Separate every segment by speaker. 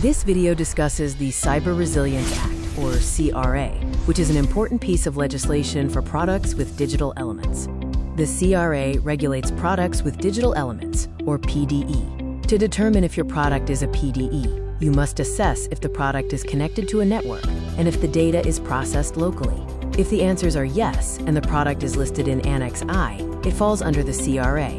Speaker 1: This video discusses the Cyber Resilience Act, or CRA, which is an important piece of legislation for products with digital elements. The CRA regulates products with digital elements, or PDE. To determine if your product is a PDE, you must assess if the product is connected to a network and if the data is processed locally. If the answers are yes and the product is listed in Annex I, it falls under the CRA.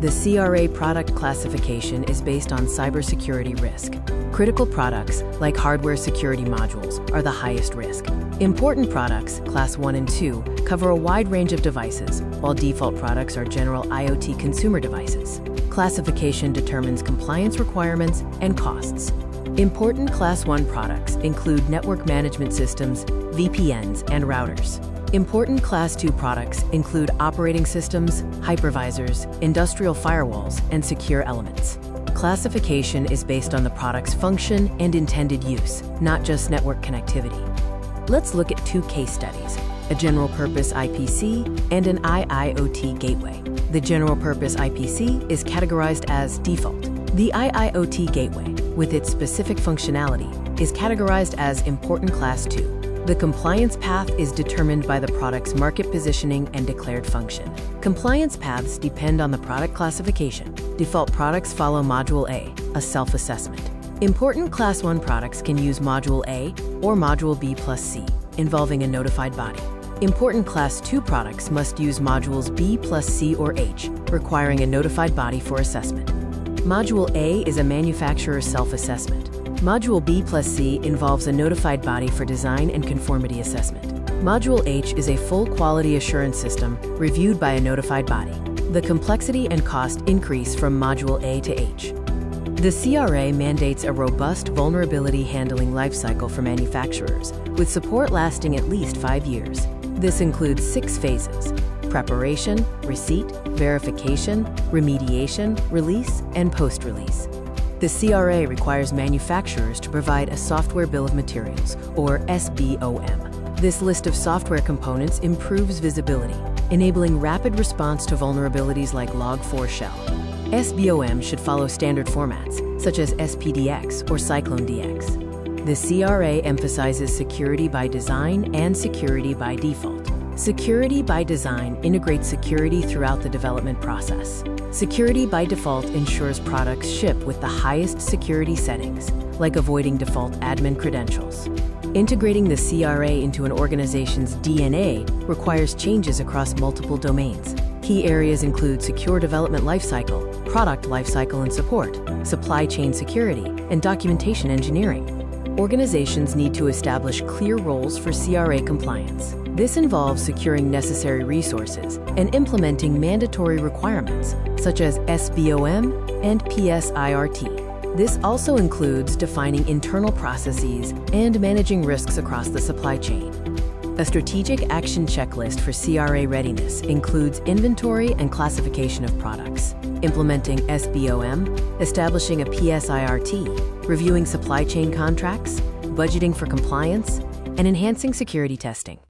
Speaker 1: The CRA product classification is based on cybersecurity risk. Critical products, like hardware security modules, are the highest risk. Important products, Class 1 and 2, cover a wide range of devices, while default products are general IoT consumer devices. Classification determines compliance requirements and costs. Important Class 1 products include network management systems, VPNs, and routers. Important Class 2 products include operating systems, hypervisors, industrial firewalls, and secure elements. Classification is based on the product's function and intended use, not just network connectivity. Let's look at two case studies, a general-purpose IPC and an IIoT gateway. The general-purpose IPC is categorized as default. The IIoT gateway, with its specific functionality, is categorized as important Class 2. The compliance path is determined by the product's market positioning and declared function. Compliance paths depend on the product classification. Default products follow Module A, a self-assessment. Important Class 1 products can use Module A or Module B plus C, involving a notified body. Important Class 2 products must use Modules B plus C or H, requiring a notified body for assessment. Module A is a manufacturer's self-assessment. Module B plus C involves a notified body for design and conformity assessment. Module H is a full quality assurance system reviewed by a notified body. The complexity and cost increase from Module A to H. The CRA mandates a robust vulnerability handling lifecycle for manufacturers, with support lasting at least 5 years. This includes 6 phases: preparation, receipt, verification, remediation, release, and post-release. The CRA requires manufacturers to provide a software bill of materials, or SBOM. This list of software components improves visibility, enabling rapid response to vulnerabilities like Log4 Shell. SBOM should follow standard formats, such as SPDX or CycloneDX. The CRA emphasizes security by design and security by default. Security by design integrates security throughout the development process. Security by default ensures products ship with the highest security settings, like avoiding default admin credentials. Integrating the CRA into an organization's DNA requires changes across multiple domains. Key areas include secure development lifecycle, product lifecycle and support, supply chain security, and documentation engineering. Organizations need to establish clear roles for CRA compliance. This involves securing necessary resources and implementing mandatory requirements, such as SBOM and PSIRT. This also includes defining internal processes and managing risks across the supply chain. A strategic action checklist for CRA readiness includes inventory and classification of products, implementing SBOM, establishing a PSIRT, reviewing supply chain contracts, budgeting for compliance, and enhancing security testing.